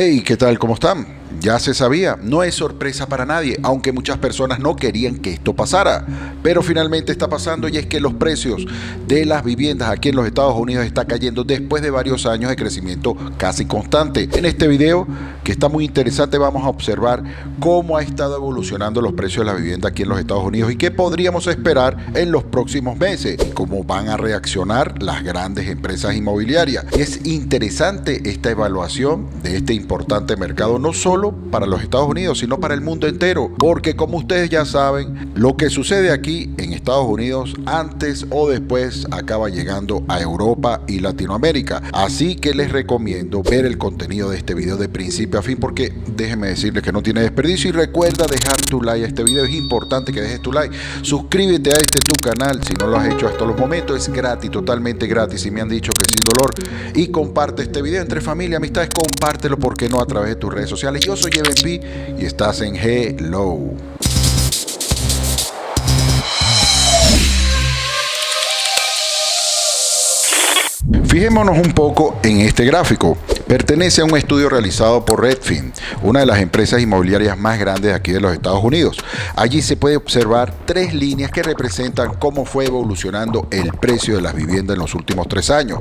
Hey, ¿qué tal? ¿Cómo están? Ya se sabía, no es sorpresa para nadie, aunque muchas personas no querían que esto pasara. Pero finalmente está pasando y es que los precios de las viviendas aquí en los Estados Unidos está cayendo después de varios años de crecimiento casi constante. En este video, que está muy interesante, vamos a observar cómo ha estado evolucionando los precios de la vivienda aquí en los Estados Unidos y qué podríamos esperar en los próximos meses y cómo van a reaccionar las grandes empresas inmobiliarias. Es interesante esta evaluación de este importante mercado, no solo para los Estados Unidos, sino para el mundo entero, porque como ustedes ya saben, lo que sucede aquí en Estados Unidos antes o después acaba llegando a Europa y Latinoamérica. Así que les recomiendo ver el contenido de este video de principio a fin, porque déjenme decirles que no tiene desperdicio. Y recuerda dejar tu like a este video, es importante que dejes tu like. Suscríbete a este tu canal si no lo has hecho hasta los momentos, es gratis, totalmente gratis, y me han dicho que sin dolor. Y comparte este video entre familia, amistades, compártelo, porque no, a través de tus redes sociales. Yo soy Evan P y estás en Hello. Fijémonos un poco en este gráfico. Pertenece a un estudio realizado por Redfin, una de las empresas inmobiliarias más grandes aquí de los Estados Unidos. Allí se puede observar tres líneas que representan cómo fue evolucionando el precio de las viviendas en los últimos 3 años.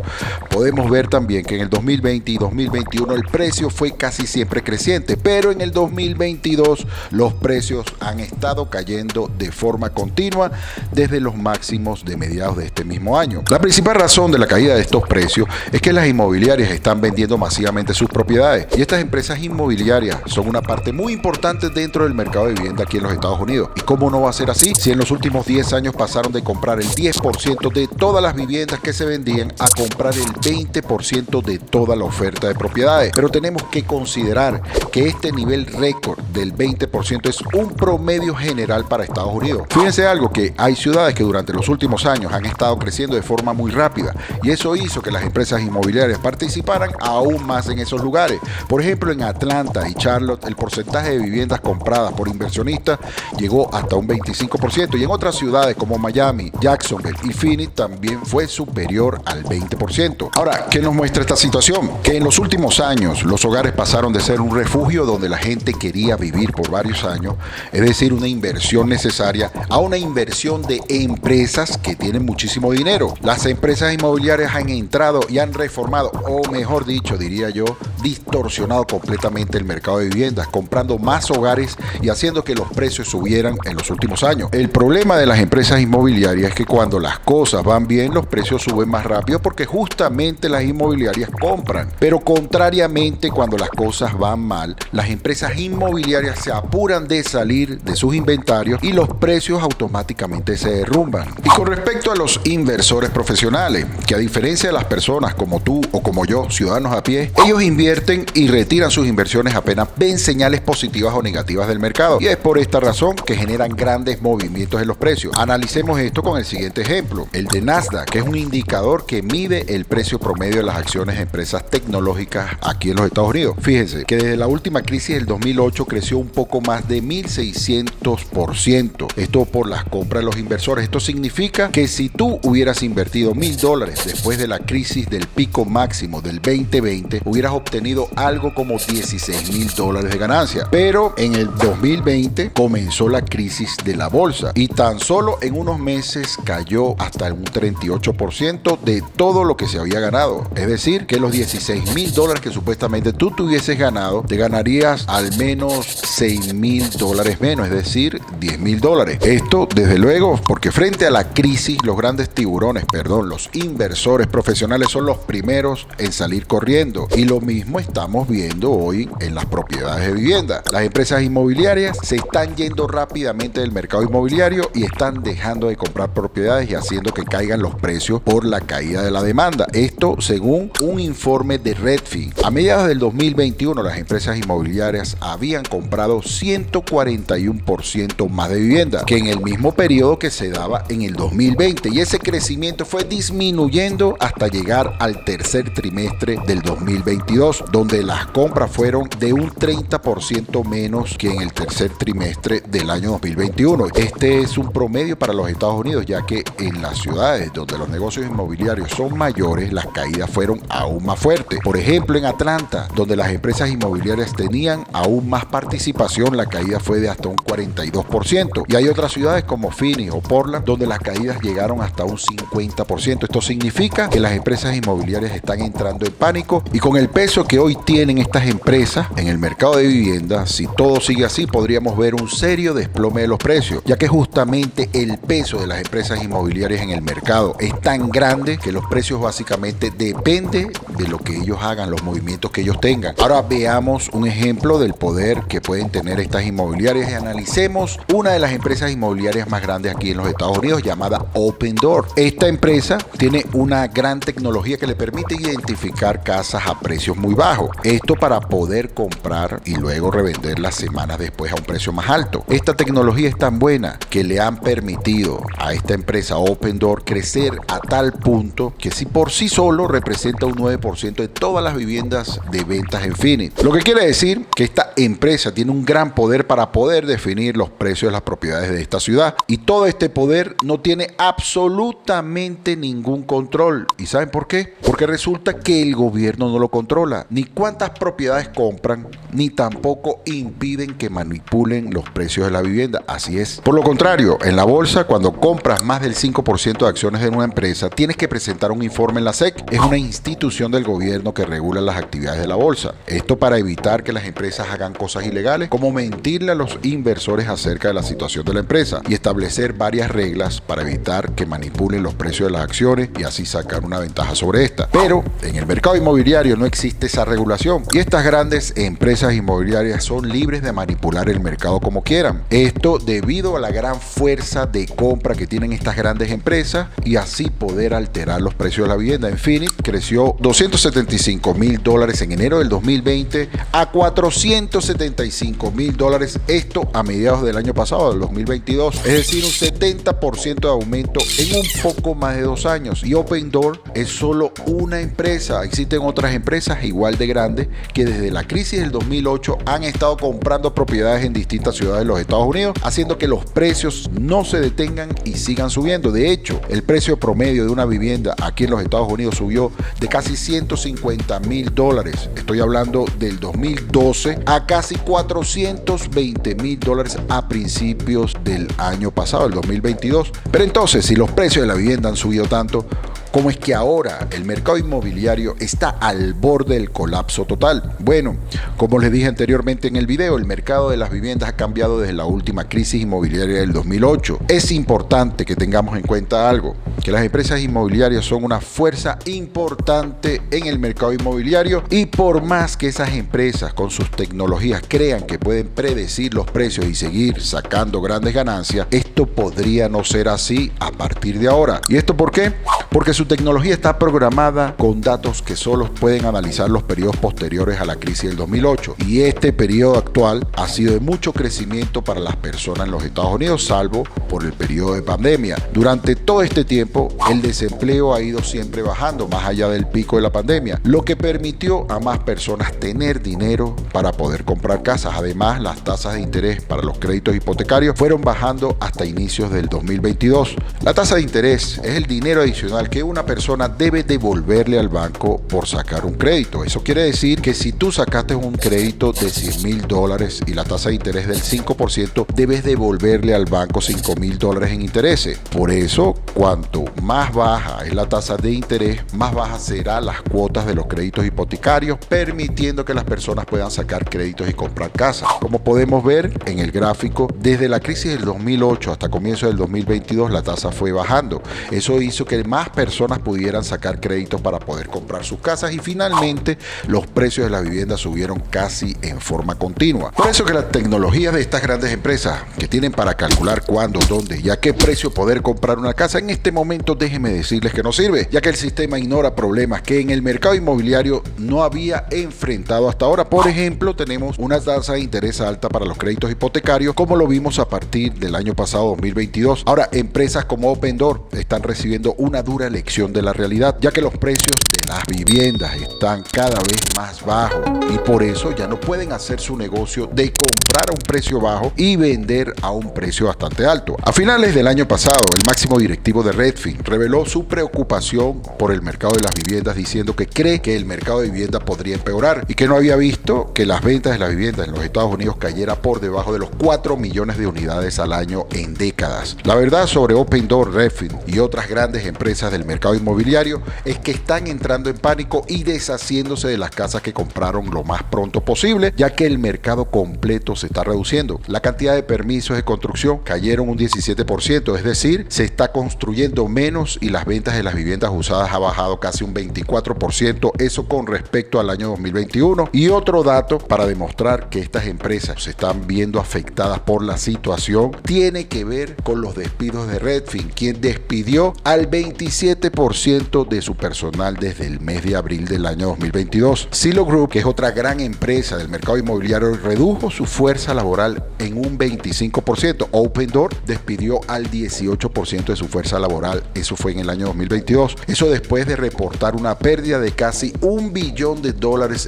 Podemos ver también que en el 2020 y 2021 el precio fue casi siempre creciente, pero en el 2022 los precios han estado cayendo de forma continua desde los máximos de mediados de este mismo año. La principal razón de la caída de estos precios es que las inmobiliarias están vendiendo masivamente sus propiedades, y estas empresas inmobiliarias son una parte muy importante dentro del mercado de vivienda aquí en los Estados Unidos. ¿Y cómo no va a ser así si en los últimos 10 años pasaron de comprar el 10% de todas las viviendas que se vendían a comprar el 20% de toda la oferta de propiedades? Pero tenemos que considerar que este nivel récord del 20% es un promedio general para Estados Unidos. Fíjense algo, que hay ciudades que durante los últimos años han estado creciendo de forma muy rápida, y eso hizo que las empresas inmobiliarias participaran aún más en esos lugares. Por ejemplo, en Atlanta y Charlotte el porcentaje de viviendas compradas por inversionistas llegó hasta un 25%, y en otras ciudades como Miami, Jacksonville y Phoenix también fue superior al 20%. Ahora, ¿qué nos muestra esta situación? Que en los últimos años los hogares pasaron de ser un refugio donde la gente quería vivir por varios años, es decir, una inversión necesaria, a una inversión de empresas que tienen muchísimo dinero. Las empresas inmobiliarias han entrado y han reformado, o mejor dicho, diría yo, distorsionado completamente el mercado de viviendas, comprando más hogares y haciendo que los precios subieran en los últimos años. El problema de las empresas inmobiliarias es que cuando las cosas van bien, los precios suben más rápido, porque justamente las inmobiliarias compran. Pero contrariamente, cuando las cosas van mal, las empresas inmobiliarias se apuran de salir de sus inventarios y los precios automáticamente se derrumban. Y con respecto a los inversores profesionales, que a diferencia de las personas como tú o como yo, ciudadanos a pie, ellos invierten y retiran sus inversiones apenas ven señales positivas o negativas del mercado, y es por esta razón que generan grandes movimientos en los precios. Analicemos esto con el siguiente ejemplo, el de Nasdaq, que es un indicador que mide el precio promedio de las acciones de empresas tecnológicas aquí en los Estados Unidos. Fíjense que desde la última crisis del 2008 creció un poco más de 1600%. Esto por las compras de los inversores. Esto significa que si tú hubieras invertido $1000 después de la crisis del pico máximo del 2020, hubieras obtenido algo como $16,000 de ganancia. Pero en el 2020 comenzó la crisis de la bolsa y tan solo en unos meses cayó hasta un 38% de todo lo que se había ganado. Es decir, que los $16,000 que supuestamente tú te hubieses ganado, te ganarías al menos $6,000 menos, es decir, $10,000. Esto, desde luego, porque frente a la crisis, los grandes tiburones, los inversores profesionales son los primeros en salir corriendo. Y lo mismo estamos viendo hoy en las propiedades de vivienda. Las empresas inmobiliarias se están yendo rápidamente del mercado inmobiliario y están dejando de comprar propiedades y haciendo que caigan los precios por la caída de la demanda. Esto según un informe de Redfin. A mediados del 2021 las empresas inmobiliarias habían comprado 141% más de vivienda que en el mismo periodo que se daba en el 2020, y ese crecimiento fue disminuyendo hasta llegar al tercer trimestre del 2020. 2022, donde las compras fueron de un 30% menos que en el tercer trimestre del año 2021. Este es un promedio para los Estados Unidos, ya que en las ciudades donde los negocios inmobiliarios son mayores, las caídas fueron aún más fuertes. Por ejemplo, en Atlanta, donde las empresas inmobiliarias tenían aún más participación, la caída fue de hasta un 42%. Y hay otras ciudades como Phoenix o Portland, donde las caídas llegaron hasta un 50%. Esto significa que las empresas inmobiliarias están entrando en pánico, y con el peso que hoy tienen estas empresas en el mercado de vivienda, si todo sigue así, podríamos ver un serio desplome de los precios, ya que justamente el peso de las empresas inmobiliarias en el mercado es tan grande que los precios básicamente dependen de lo que ellos hagan, los movimientos que ellos tengan. Ahora veamos un ejemplo del poder que pueden tener estas inmobiliarias y analicemos una de las empresas inmobiliarias más grandes aquí en los Estados Unidos, llamada Opendoor. Esta empresa tiene una gran tecnología que le permite identificar casas a precios muy bajos. Esto para poder comprar y luego revenderlas semanas después a un precio más alto. Esta tecnología es tan buena que le han permitido a esta empresa Opendoor crecer a tal punto que si por sí solo representa un 9% de todas las viviendas de ventas en Phoenix. Lo que quiere decir que esta empresa tiene un gran poder para poder definir los precios de las propiedades de esta ciudad, y todo este poder no tiene absolutamente ningún control. ¿Y saben por qué? Porque resulta que el gobierno no lo controla, ni cuántas propiedades compran, ni tampoco impiden que manipulen los precios de la vivienda. Así es. Por lo contrario, en la bolsa, cuando compras más del 5% de acciones de una empresa, tienes que presentar un informe en la SEC. Es una institución del gobierno que regula las actividades de la bolsa. Esto para evitar que las empresas hagan cosas ilegales, como mentirle a los inversores acerca de la situación de la empresa y establecer varias reglas para evitar que manipulen los precios de las acciones y así sacar una ventaja sobre esta. Pero en el mercado inmobiliario no existe esa regulación, y estas grandes empresas inmobiliarias son libres de manipular el mercado como quieran. Esto debido a la gran fuerza de compra que tienen estas grandes empresas, y así poder alterar los precios de la vivienda. En Phoenix creció $275,000 en enero del 2020 a $475,000, esto a mediados del año pasado, del 2022, es decir, un 70% de aumento en un poco más de 2 años. Y Opendoor es solo una empresa, existen otras empresas igual de grandes que desde la crisis del 2008 han estado comprando propiedades en distintas ciudades de los Estados Unidos, haciendo que los precios no se detengan y sigan subiendo. De hecho, el precio promedio de una vivienda aquí en los Estados Unidos subió de casi $150,000, estoy hablando del 2012, a casi $420,000 a principios del año pasado, el 2022. Pero entonces, si los precios de la vivienda han subido tanto, ¿cómo es que ahora el mercado inmobiliario está al borde del colapso total? Bueno, como les dije anteriormente en el video, el mercado de las viviendas ha cambiado desde la última crisis inmobiliaria del 2008. Es importante que tengamos en cuenta algo, que las empresas inmobiliarias son una fuerza importante en el mercado inmobiliario, y por más que esas empresas con sus tecnologías crean que pueden predecir los precios y seguir sacando grandes ganancias, esto podría no ser así a partir de ahora. ¿Y esto por qué? Porque su tecnología está programada con datos que solo pueden analizar los periodos posteriores a la crisis del 2008, y este periodo actual ha sido de mucho crecimiento para las personas en los Estados Unidos, salvo por el periodo de pandemia. Durante todo este tiempo, el desempleo ha ido siempre bajando, más allá del pico de la pandemia, lo que permitió a más personas tener dinero para poder comprar casas. Además, las tasas de interés para los créditos hipotecarios fueron bajando hasta inicios del 2022. La tasa de interés es el dinero adicional que una persona debe devolverle al banco por sacar un crédito. Eso quiere decir que si tú sacaste un crédito de $100,000 y la tasa de interés del 5%, debes devolverle al banco $5,000 en intereses. Por eso, cuanto más baja es la tasa de interés, más bajas serán las cuotas de los créditos hipotecarios, permitiendo que las personas puedan sacar créditos y comprar casas. Como podemos ver en el gráfico, desde la crisis del 2008 hasta comienzo del 2022, la tasa fue bajando. Eso hizo que más personas pudieran sacar créditos para poder comprar sus casas, y finalmente los precios de las viviendas subieron casi en forma continua. Por eso que las tecnologías de estas grandes empresas que tienen para calcular cuándo, dónde y a qué precio poder comprar una casa, en este momento déjenme decirles que no sirve, ya que el sistema ignora problemas que en el mercado inmobiliario no había enfrentado hasta ahora. Por ejemplo, tenemos una tasa de interés alta para los créditos hipotecarios, como lo vimos a partir del año pasado 2022. Ahora, empresas como Opendoor están recibiendo una dura dura lección de la realidad, ya que los precios de las viviendas están cada vez más bajos y por eso ya no pueden hacer su negocio de comprar a un precio bajo y vender a un precio bastante alto. A finales del año pasado, el máximo directivo de Redfin reveló su preocupación por el mercado de las viviendas, diciendo que cree que el mercado de vivienda podría empeorar y que no había visto que las ventas de las viviendas en los Estados Unidos cayera por debajo de los 4 millones de unidades al año en décadas. La verdad sobre Opendoor, Redfin y otras grandes empresas del mercado inmobiliario es que están entrando en pánico y deshaciéndose de las casas que compraron lo más pronto posible, ya que el mercado completo se está reduciendo. La cantidad de permisos de construcción cayeron un 17%, es decir, se está construyendo menos y las ventas de las viviendas usadas ha bajado casi un 24%, eso con respecto al año 2021. Y otro dato para demostrar que estas empresas se están viendo afectadas por la situación tiene que ver con los despidos de Redfin, quien despidió al 27% de su personal desde el mes de abril del año 2022. Zillow Group, que es otra gran empresa del mercado inmobiliario, redujo su fuerza laboral en un 25%. Opendoor despidió al 18% de su fuerza laboral, eso fue en el año 2022. Eso después de reportar una pérdida de casi $1 billón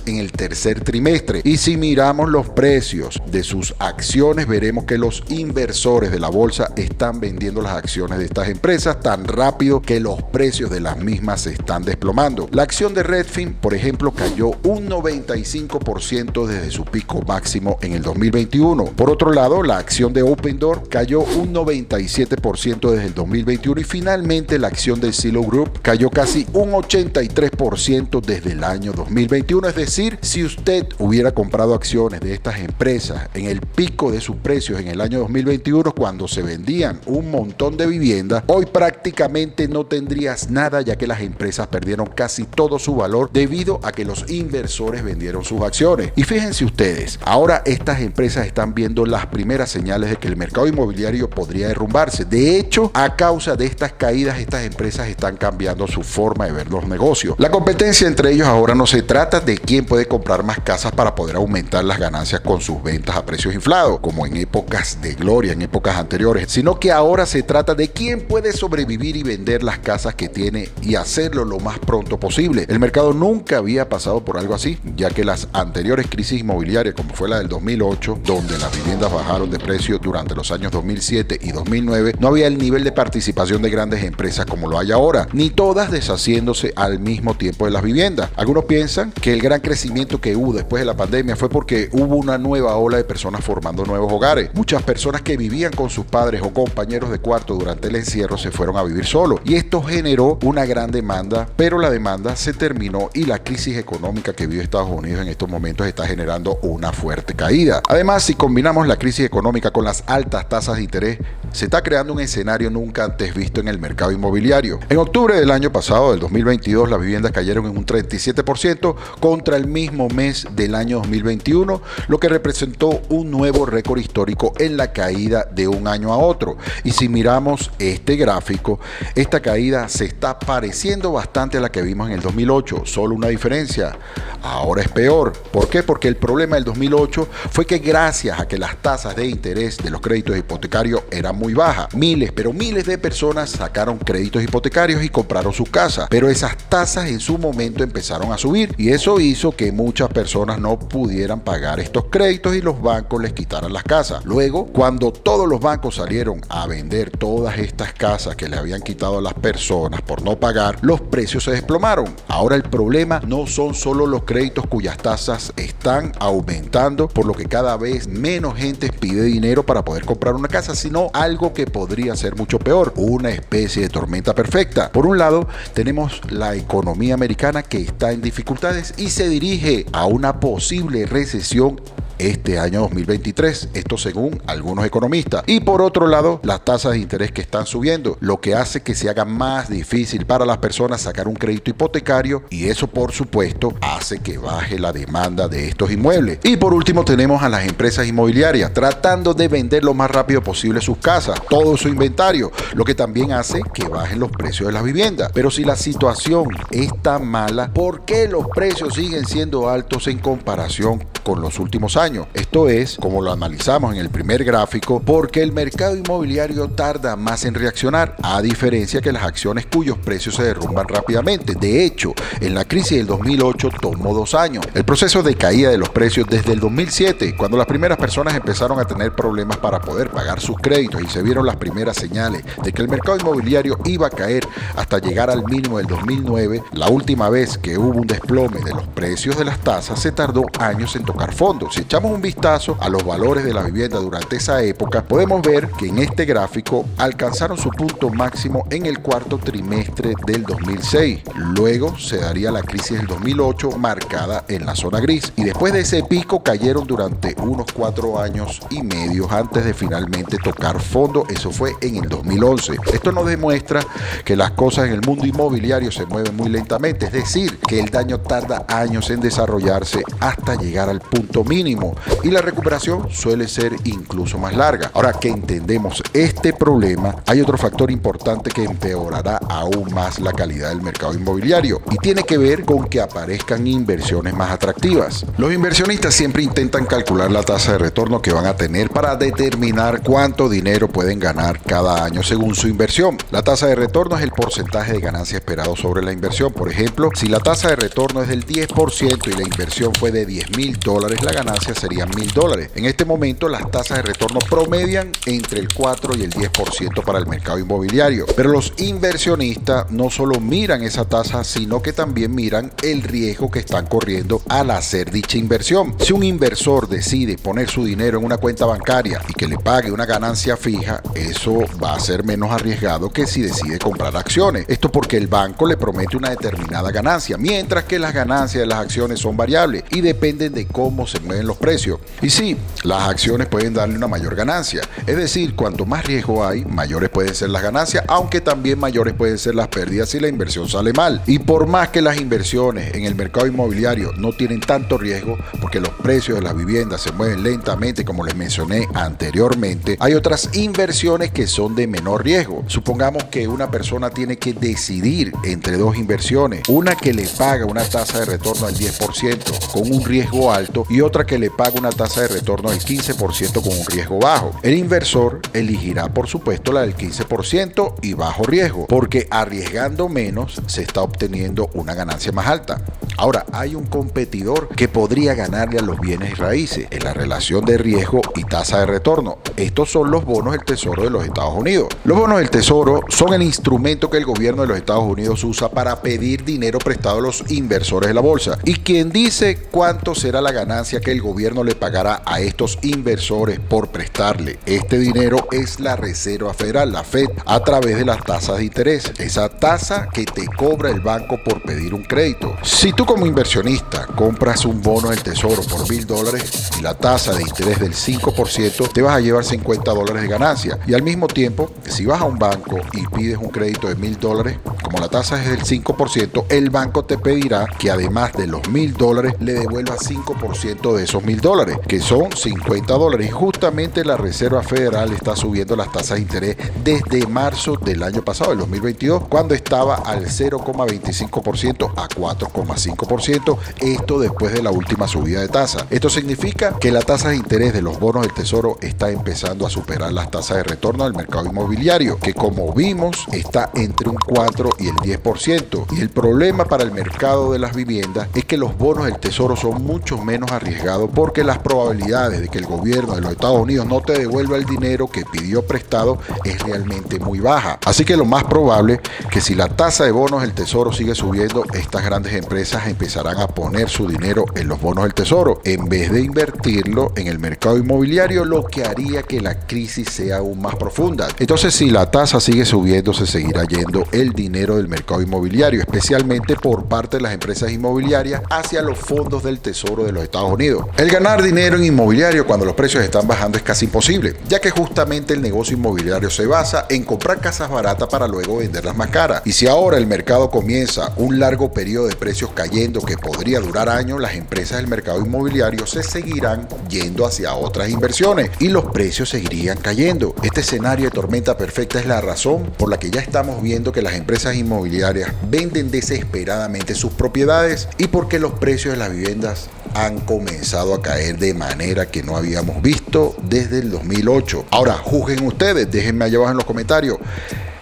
en el tercer trimestre. Y si miramos los precios de sus acciones, veremos que los inversores de la bolsa están vendiendo las acciones de estas empresas tan rápido que los precios de las mismas se están desplomando. La acción de Redfin, por ejemplo, cayó un 95% desde su pico máximo en el 2021. Por otro lado, la acción de Opendoor cayó un 97% desde el 2021 y finalmente la acción de Zillow Group cayó casi un 83% desde el año 2021. Es decir, si usted hubiera comprado acciones de estas empresas en el pico de sus precios en el año 2021, cuando se vendían un montón de viviendas, hoy prácticamente no tendrías nada, ya que las empresas perdieron casi todo su valor debido a que los inversores vendieron sus acciones. Y fíjense ustedes, ahora estas empresas están viendo las primeras señales de que el mercado inmobiliario podría derrumbarse. De hecho, a causa de estas caídas, estas empresas están cambiando su forma de ver los negocios. La competencia entre ellos ahora no se trata de quién puede comprar más casas para poder aumentar las ganancias con sus ventas a precios inflados, como en épocas de gloria, en épocas anteriores, sino que ahora se trata de quién puede sobrevivir y vender las casas que tiene y hacerlo lo más pronto posible. El mercado nunca había pasado por algo así, ya que las anteriores crisis inmobiliarias, como fue la del 2008, donde las viviendas bajaron de precio durante los años 2007 y 2009, no había el nivel de participación de grandes empresas como lo hay ahora, ni todas deshaciéndose al mismo tiempo de las viviendas. Algunos piensan que el gran crecimiento que hubo después de la pandemia fue porque hubo una nueva ola de personas formando nuevos hogares. Muchas personas que vivían con sus padres o compañeros de cuarto durante el encierro se fueron a vivir solos y esto generó una gran demanda, pero la demanda se terminó y la crisis económica que vive Estados Unidos en estos momentos está generando una fuerte caída. Además, si combinamos la crisis económica con las altas tasas de interés, se está creando un escenario nunca antes visto en el mercado inmobiliario. En octubre del año pasado, del 2022, las viviendas cayeron en un 37% contra el mismo mes del año 2021, lo que representó un nuevo récord histórico en la caída de un año a otro. Y si miramos este gráfico, esta caída se está pareciendo bastante a la que vimos en el 2008, solo una diferencia, ahora es peor. ¿Por qué? Porque el problema del 2008 fue que gracias a que las tasas de interés de los créditos hipotecarios eran muy bajas, miles de personas sacaron créditos hipotecarios y compraron sus casas, pero esas tasas en su momento empezaron a subir y eso hizo que muchas personas no pudieran pagar estos créditos y los bancos les quitaran las casas. Luego, cuando todos los bancos salieron a vender todas estas casas que le habían quitado a las personas por no pagar, los precios se desplomaron. Ahora el problema no son solo los créditos cuyas tasas están aumentando, por lo que cada vez menos gente pide dinero para poder comprar una casa, sino algo que podría ser mucho peor, una especie de tormenta perfecta. Por un lado, tenemos la economía americana que está en dificultades y se dirige a una posible recesión este año 2023, esto según algunos economistas. Y por otro lado, las tasas de interés que están subiendo, lo que hace que se haga más difícil para las personas sacar un crédito hipotecario y eso por supuesto hace que baje la demanda de estos inmuebles. Y por último tenemos a las empresas inmobiliarias tratando de vender lo más rápido posible sus casas, todo su inventario, lo que también hace que bajen los precios de las viviendas. Pero si la situación es tan mala, ¿por qué los precios siguen siendo altos en comparación con los últimos años. Esto es, como lo analizamos en el primer gráfico, porque el mercado inmobiliario tarda más en reaccionar, a diferencia que las acciones cuyos precios se derrumban rápidamente. De hecho, en la crisis del 2008 tomó 2 años. El proceso de caída de los precios desde el 2007, cuando las primeras personas empezaron a tener problemas para poder pagar sus créditos y se vieron las primeras señales de que el mercado inmobiliario iba a caer hasta llegar al mínimo del 2009, la última vez que hubo un desplome de los precios de las tasas se tardó años en tocar fondo. Si echamos un vistazo a los valores de la vivienda durante esa época, podemos ver que en este gráfico alcanzaron su punto máximo en el cuarto trimestre del 2006. Luego se daría la crisis del 2008 marcada en la zona gris y después de ese pico cayeron durante unos 4 años y medio antes de finalmente tocar fondo. Eso fue en el 2011. Esto nos demuestra que las cosas en el mundo inmobiliario se mueven muy lentamente, es decir, que el daño tarda años en desarrollarse hasta llegar al punto mínimo y la recuperación suele ser incluso más larga. Ahora que entendemos este problema, hay otro factor importante que empeorará aún más la calidad del mercado inmobiliario y tiene que ver con que aparezcan inversiones más atractivas. Los inversionistas siempre intentan calcular la tasa de retorno que van a tener para determinar cuánto dinero pueden ganar cada año según su inversión. La tasa de retorno es el porcentaje de ganancia esperado sobre la inversión. Por ejemplo, si la tasa de retorno es del 10% y la inversión fue de $10,000, la ganancia serían $1,000. En este momento las tasas de retorno promedian entre el 4 y el 10% para el mercado inmobiliario, pero los inversionistas no solo miran esa tasa, sino que también miran el riesgo que están corriendo al hacer dicha inversión. Si un inversor decide poner su dinero en una cuenta bancaria y que le pague una ganancia fija, eso va a ser menos arriesgado que si decide comprar acciones. Esto porque el banco le promete una determinada ganancia, mientras que las ganancias de las acciones son variables y dependen de cómo se mueven los precios. Y sí, las acciones pueden darle una mayor ganancia, es decir, cuanto más riesgo hay, mayores pueden ser las ganancias, aunque también mayores pueden ser las pérdidas si la inversión sale mal. Y por más que las inversiones en el mercado inmobiliario no tienen tanto riesgo, porque los precios de las viviendas se mueven lentamente, como les mencioné anteriormente, hay otras inversiones que son de menor riesgo. Supongamos que una persona tiene que decidir entre dos inversiones, una que le paga una tasa de retorno del 10% con un riesgo alto y otra que le paga una tasa de retorno del 15% con un riesgo bajo. El inversor elegirá por supuesto la del 15% y bajo riesgo, porque arriesgando menos se está obteniendo una ganancia más alta. Ahora, hay un competidor que podría ganarle a los bienes raíces en la relación de riesgo y tasa de retorno. Estos son los bonos del Tesoro de los Estados Unidos. Los bonos del Tesoro son el instrumento que el gobierno de los Estados Unidos usa para pedir dinero prestado a los inversores de la bolsa. Y quien dice cuánto será la ganancia que el gobierno le pagará a estos inversores por prestarle este dinero es la Reserva Federal, la Fed, a través de las tasas de interés. Esa tasa que te cobra el banco por pedir un crédito. Si tú como inversionista compras un bono del Tesoro por $1,000 y la tasa de interés del 5%, te vas a llevar $50 de ganancia. Y al mismo tiempo, si vas a un banco y pides un crédito de $1,000, como la tasa es del 5%, el banco te pedirá que además de los $1,000 le devuelvas 5% de esos $1,000, que son $50. Y justamente la Reserva Federal está subiendo las tasas de interés desde marzo del año pasado, el 2022, cuando estaba al 0,25% a 4,5%, esto después de la última subida de tasa. Esto significa que la tasa de interés de los bonos del Tesoro está empezando a superar las tasas de retorno del mercado inmobiliario, que como vimos está entre un 4 y el 10%. Y el problema para el mercado de las viviendas es que los bonos del Tesoro son mucho menos arriesgados, porque las probabilidades de que el gobierno de los Estados Unidos no te devuelva el dinero que pidió prestado es realmente muy baja. Así que lo más probable que si la tasa de bonos del Tesoro sigue subiendo, estas grandes empresas empezarán a poner su dinero en los bonos del Tesoro en vez de invertirlo en el mercado inmobiliario, lo que haría que la crisis sea aún más profunda. Entonces, si la tasa sigue subiendo, se seguirá yendo el dinero del mercado inmobiliario, especialmente por parte de las empresas inmobiliarias, hacia los fondos del Tesoro de los Estados Unidos. El ganar dinero en inmobiliario cuando los precios están bajando es casi imposible, ya que justamente el negocio inmobiliario se basa en comprar casas baratas para luego venderlas más caras. Y si ahora el mercado comienza un largo periodo de precios cayendo cayendo, que podría durar años, las empresas del mercado inmobiliario se seguirán yendo hacia otras inversiones y los precios seguirían cayendo. Este escenario de tormenta perfecta es la razón por la que ya estamos viendo que las empresas inmobiliarias venden desesperadamente sus propiedades y porque los precios de las viviendas han comenzado a caer de manera que no habíamos visto desde el 2008. Ahora, juzguen ustedes, déjenme allá abajo en los comentarios.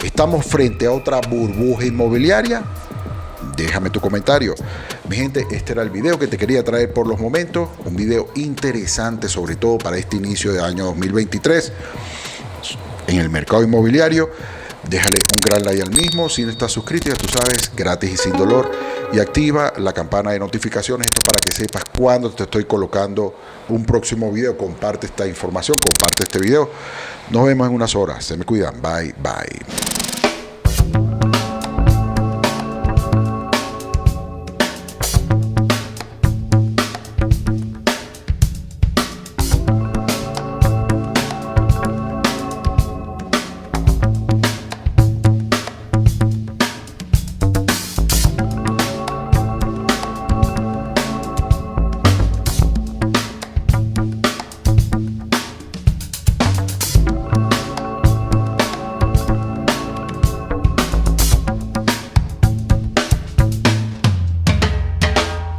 ¿Estamos frente a otra burbuja inmobiliaria? Déjame tu comentario. Mi gente, este era el video que te quería traer por los momentos. Un video interesante, sobre todo para este inicio de año 2023 en el mercado inmobiliario. Déjale un gran like al mismo. Si no estás suscrito, ya tú sabes, gratis y sin dolor. Y activa la campana de notificaciones. Esto para que sepas cuando te estoy colocando un próximo video. Comparte esta información, comparte este video. Nos vemos en unas horas. Se me cuidan. Bye, bye.